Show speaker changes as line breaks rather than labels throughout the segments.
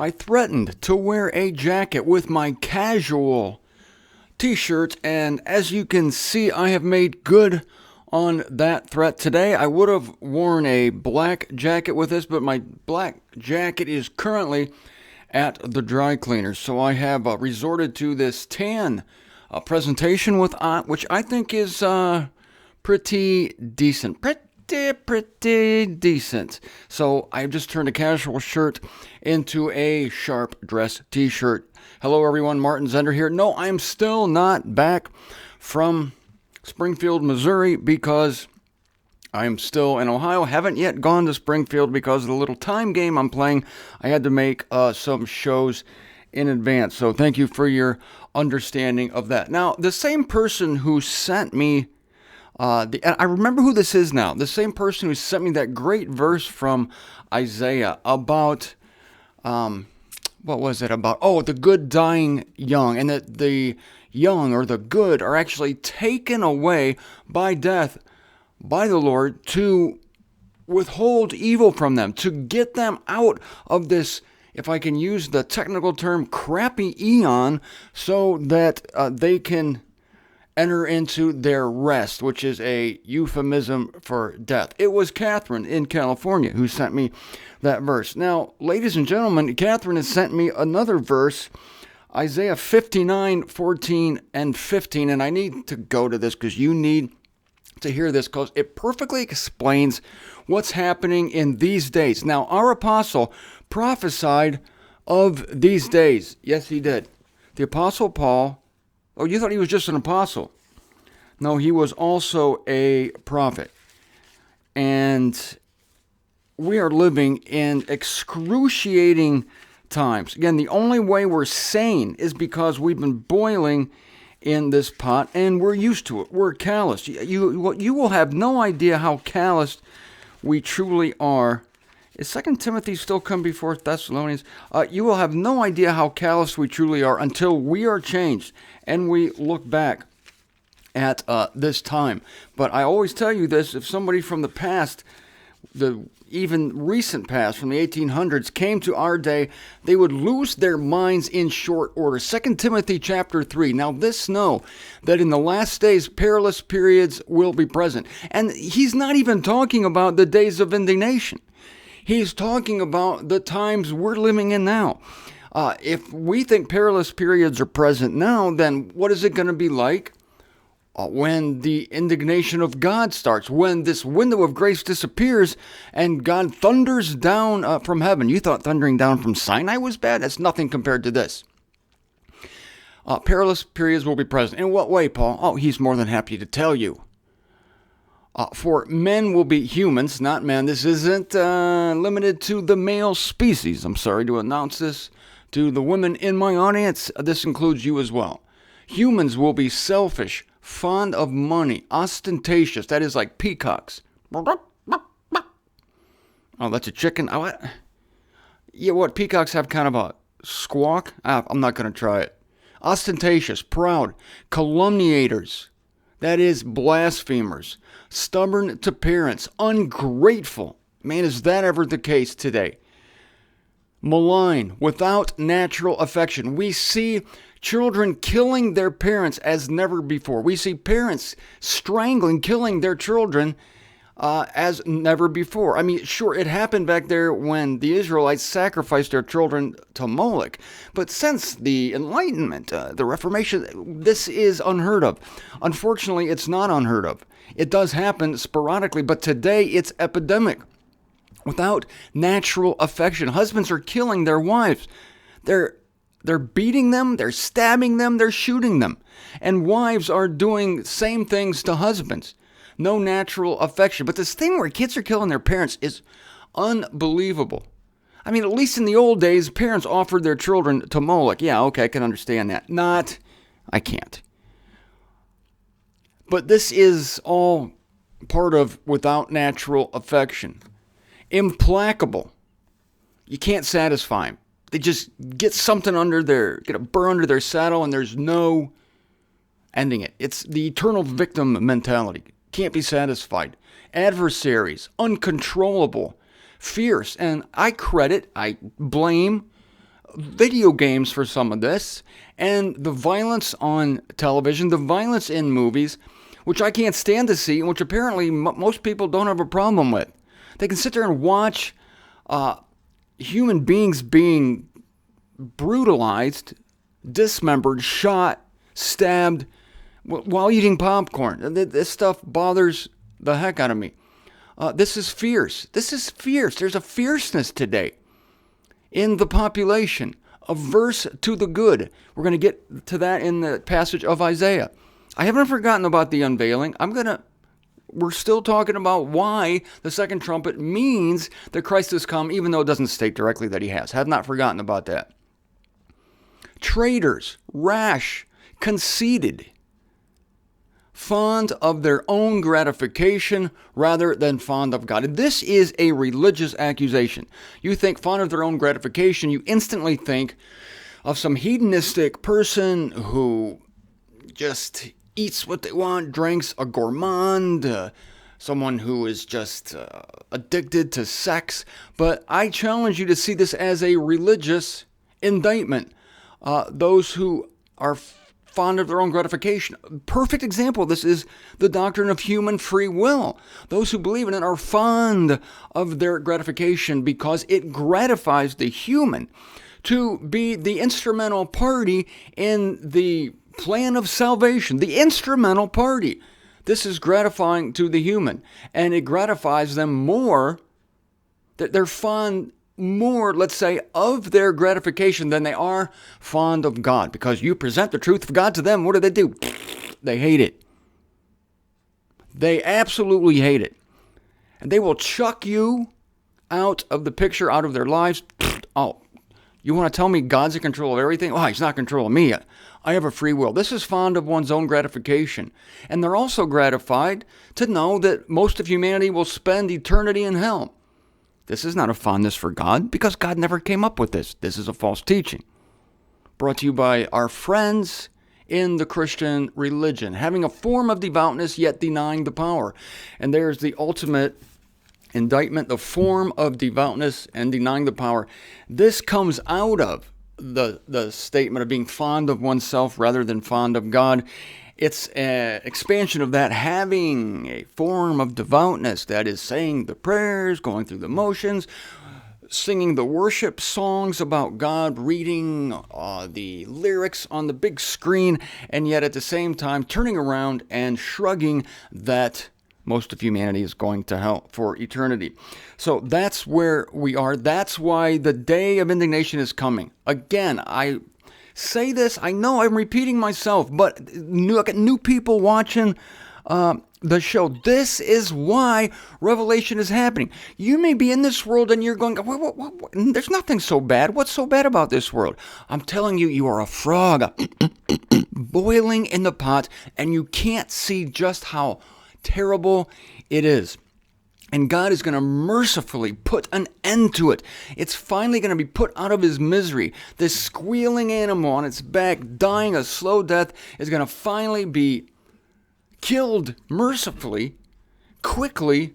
I threatened to wear a jacket with my casual t-shirt, and as you can see, I have made good on that threat today. I would have worn a black jacket with this, but my black jacket is currently at the dry cleaner, so I have resorted to this tan presentation with which I think is pretty decent. Pretty decent. So I just turned a casual shirt into a sharp dress t-shirt. Hello everyone, Martin Zender here. No, I'm still not back from Springfield, Missouri, because I'm still in Ohio. Haven't yet gone to Springfield because of the little time game I'm playing. I had to make some shows in advance. So thank you for your understanding of that. Now, the same person who sent me I remember who this is now. The same person who sent me that great verse from Isaiah about, what was it about? Oh, the good dying young, and that the young or the good are actually taken away by death, by the Lord, to withhold evil from them, to get them out of this, if I can use the technical term, crappy eon, so that they can enter into their rest, which is a euphemism for death. It was Catherine in California who sent me that verse. Now, ladies and gentlemen, Catherine has sent me another verse, Isaiah 59, 14, and 15, and I need to go to this because you need to hear this because it perfectly explains what's happening in these days. Now, our apostle prophesied of these days. Yes, he did. The apostle Paul. Oh, you thought he was just an apostle. No, he was also a prophet. And we are living in excruciating times. Again, the only way we're sane is because we've been boiling in this pot and we're used to it. We're calloused. You will have no idea how calloused we truly are. Is 2 Timothy still come before Thessalonians? You will have no idea how callous we truly are until we are changed and we look back at this time. But I always tell you this, if somebody from the past, the even recent past, from the 1800s, came to our day, they would lose their minds in short order. 2 Timothy chapter 3. Now this know that in the last days perilous periods will be present. And he's not even talking about the days of indignation. He's talking about the times we're living in now. If we think perilous periods are present now, then what is it going to be like when the indignation of God starts? When this window of grace disappears and God thunders down from heaven. You thought thundering down from Sinai was bad? That's nothing compared to this. Perilous periods will be present. In what way, Paul? Oh, he's more than happy to tell you. For men will be humans, not men. This isn't limited to the male species. I'm sorry to announce this to the women in my audience. This includes you as well. Humans will be selfish, fond of money, ostentatious. That is like peacocks. Oh, that's a chicken. Yeah, what? Peacocks have kind of a squawk? I'm not going to try it. Ostentatious, proud, calumniators. That is blasphemers, stubborn to parents, ungrateful. Man, is that ever the case today? Malign, without natural affection. We see children killing their parents as never before. We see parents strangling, killing their children as never before. I mean, sure, it happened back there when the Israelites sacrificed their children to Moloch. But since the Enlightenment, the Reformation, this is unheard of. Unfortunately, it's not unheard of. It does happen sporadically, but today it's epidemic. Without natural affection, husbands are killing their wives. They're beating them, they're stabbing them, they're shooting them. And wives are doing same things to husbands. No natural affection. But this thing where kids are killing their parents is unbelievable. I mean, at least in the old days, parents offered their children to Moloch. Yeah, okay, I can understand that. I can't. But this is all part of without natural affection. Implacable. You can't satisfy them. They just get something get a burr under their saddle, and there's no ending it. It's the eternal victim mentality. Can't be satisfied. Adversaries, uncontrollable, fierce, and I blame video games for some of this, and the violence on television, the violence in movies, which I can't stand to see, and which apparently most people don't have a problem with. They can sit there and watch human beings being brutalized, dismembered, shot, stabbed while eating popcorn. This stuff bothers the heck out of me. This is fierce. This is fierce. There's a fierceness today in the population, averse to the good. We're going to get to that in the passage of Isaiah. I haven't forgotten about the unveiling. We're still talking about why the second trumpet means that Christ has come, even though it doesn't state directly that he has. Have not forgotten about that. Traitors, rash, conceited, fond of their own gratification rather than fond of God. And this is a religious accusation. You think fond of their own gratification, you instantly think of some hedonistic person who just eats what they want, drinks, a gourmand, someone who is just addicted to sex. But I challenge you to see this as a religious indictment. Those who are fond of their own gratification. Perfect example of this is the doctrine of human free will. Those who believe in it are fond of their gratification because it gratifies the human to be the instrumental party in the plan of salvation, the instrumental party. This is gratifying to the human, and it gratifies them more, that they're fond more, let's say, of their gratification than they are fond of God. Because you present the truth of God to them, what do? They hate it. They absolutely hate it. And they will chuck you out of the picture, out of their lives. Oh, you want to tell me God's in control of everything? Oh, he's not in control of me. I have a free will. This is fond of one's own gratification. And they're also gratified to know that most of humanity will spend eternity in hell. This is not a fondness for God, because God never came up with this. This is a false teaching. Brought to you by our friends in the Christian religion, having a form of devoutness yet denying the power. And there's the ultimate indictment, the form of devoutness and denying the power. This comes out of the statement of being fond of oneself rather than fond of God. It's an expansion of that, having a form of devoutness, that is saying the prayers, going through the motions, singing the worship songs about God, reading the lyrics on the big screen, and yet at the same time turning around and shrugging that most of humanity is going to hell for eternity. So that's where we are. That's why the day of indignation is coming. Again, I say this, I know I'm repeating myself, but new people watching the show. This is why Revelation is happening. You may be in this world and you're going, what? There's nothing so bad. What's so bad about this world? I'm telling you, you are a frog boiling in the pot, and you can't see just how terrible it is. And God is going to mercifully put an end to it. It's finally going to be put out of his misery. This squealing animal on its back, dying a slow death, is going to finally be killed mercifully, quickly,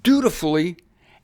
dutifully,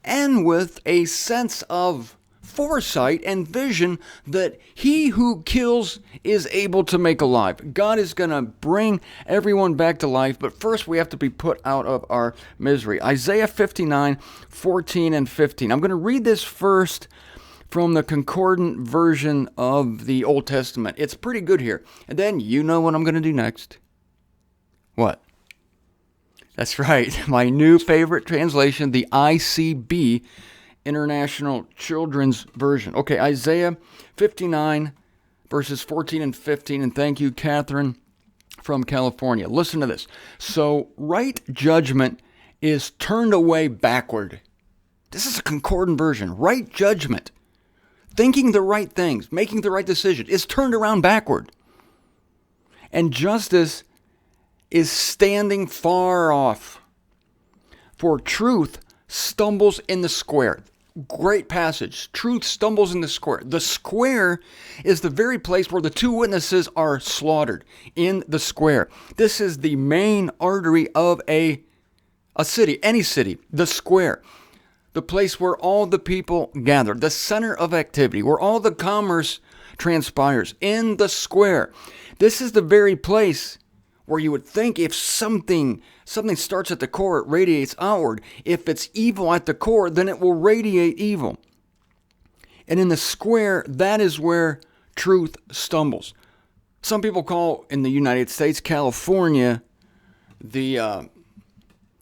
and with a sense of foresight and vision that he who kills is able to make alive. God is going to bring everyone back to life, but first we have to be put out of our misery. Isaiah 59, 14 and 15. I'm going to read this first from the concordant version of the Old Testament. It's pretty good here. And then you know what I'm going to do next. What? That's right. My new favorite translation, the ICB, International Children's Version. Okay, Isaiah 59, verses 14 and 15. And thank you, Catherine from California. Listen to this. So, right judgment is turned away backward. This is a concordant version. Right judgment, thinking the right things, making the right decision, is turned around backward. And justice is standing far off. For truth stumbles in the square. Great passage. Truth stumbles in the square. The square is the very place where the two witnesses are slaughtered, in the square. This is the main artery of a city, any city, the square. the place where all the people gather, the center of activity, where all the commerce transpires, in the square. This is the very place where you would think if something starts at the core, it radiates outward. If it's evil at the core, then it will radiate evil. And in the square, that is where truth stumbles. Some people call, in the United States, California, the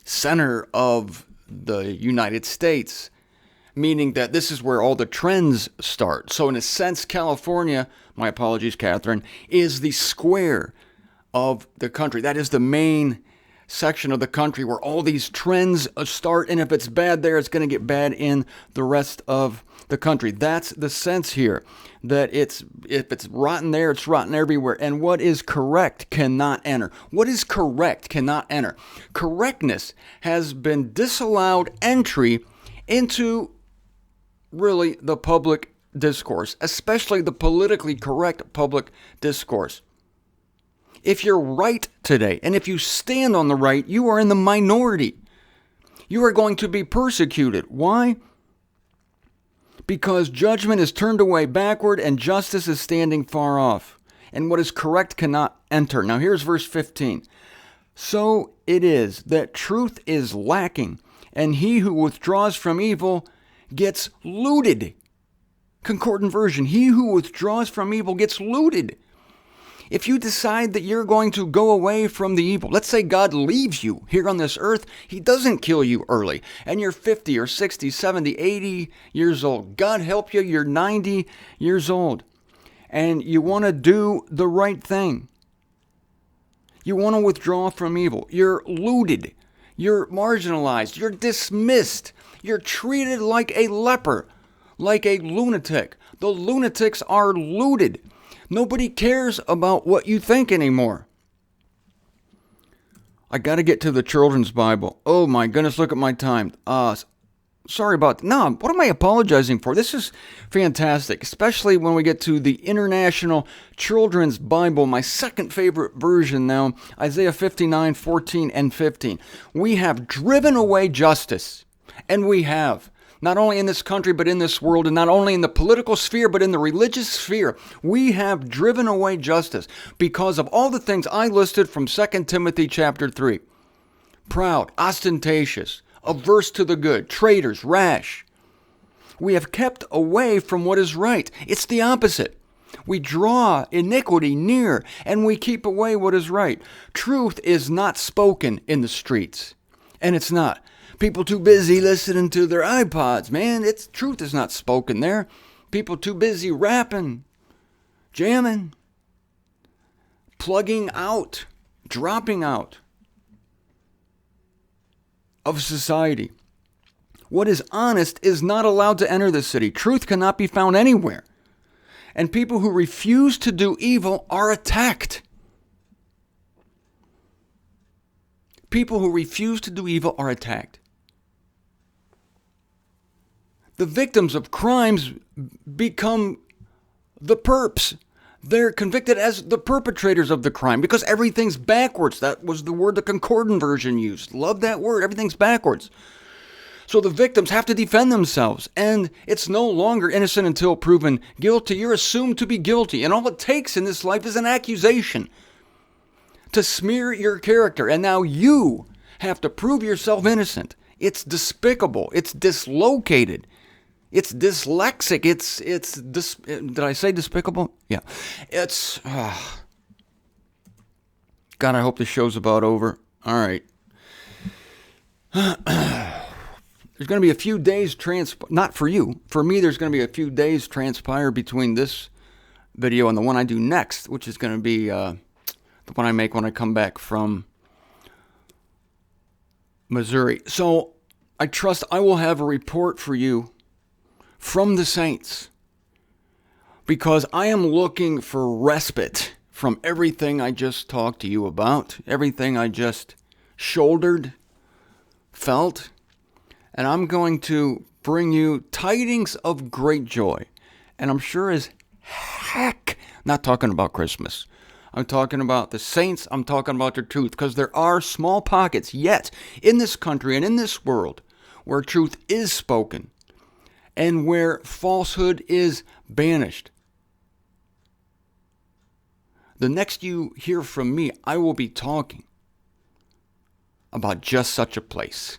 center of the United States, meaning that this is where all the trends start. So in a sense, California, my apologies, Catherine, is the square of the country. That is the main section of the country where all these trends start, and if it's bad there, it's going to get bad in the rest of the country. That's the sense here, that if it's rotten there, it's rotten everywhere. And what is correct cannot enter. What is correct cannot enter. Correctness has been disallowed entry into really the public discourse, especially the politically correct public discourse. If you're right today, and if you stand on the right, you are in the minority. You are going to be persecuted. Why? Because judgment is turned away backward and justice is standing far off. And what is correct cannot enter. Now here's verse 15. So it is that truth is lacking, and he who withdraws from evil gets looted. Concordant version, he who withdraws from evil gets looted. If you decide that you're going to go away from the evil, let's say God leaves you here on this earth, he doesn't kill you early, and you're 50 or 60, 70, 80 years old. God help you, you're 90 years old, and you want to do the right thing. You want to withdraw from evil. You're looted. You're marginalized. You're dismissed. You're treated like a leper, like a lunatic. The lunatics are looted. Nobody cares about what you think anymore. I got to get to the children's Bible. Oh my goodness, look at my time. Sorry about that. No, what am I apologizing for? This is fantastic, especially when we get to the International Children's Bible, my second favorite version now, Isaiah 59, 14, and 15. We have driven away justice, and we have. Not only in this country, but in this world, and not only in the political sphere, but in the religious sphere, we have driven away justice because of all the things I listed from 2 Timothy chapter 3. Proud, ostentatious, averse to the good, traitors, rash. We have kept away from what is right. It's the opposite. We draw iniquity near, and we keep away what is right. Truth is not spoken in the streets, and it's not. People too busy listening to their iPods, man. Truth is not spoken there. People too busy rapping, jamming, plugging out, dropping out of society. What is honest is not allowed to enter the city. Truth cannot be found anywhere. And people who refuse to do evil are attacked. People who refuse to do evil are attacked. The victims of crimes become the perps. They're convicted as the perpetrators of the crime because everything's backwards. That was the word the Concordant version used. Love that word. Everything's backwards. So the victims have to defend themselves, and it's no longer innocent until proven guilty. You're assumed to be guilty, and all it takes in this life is an accusation to smear your character, and now you have to prove yourself innocent. It's despicable. It's dislocated. It's dyslexic. Did I say despicable? Yeah. It's, God, I hope this show's about over. All right. There's going to be a few days not for you. For me, there's going to be a few days transpire between this video and the one I do next, which is going to be the one I make when I come back from Missouri. So I trust I will have a report for you from the saints, because I am looking for respite from everything I just talked to you about, everything I just shouldered, felt, and I'm going to bring you tidings of great joy. And I'm sure as heck not talking about Christmas. I'm talking about the saints. I'm talking about the truth, because there are small pockets yet in this country and in this world where truth is spoken, and where falsehood is banished. The next you hear from me, I will be talking about just such a place.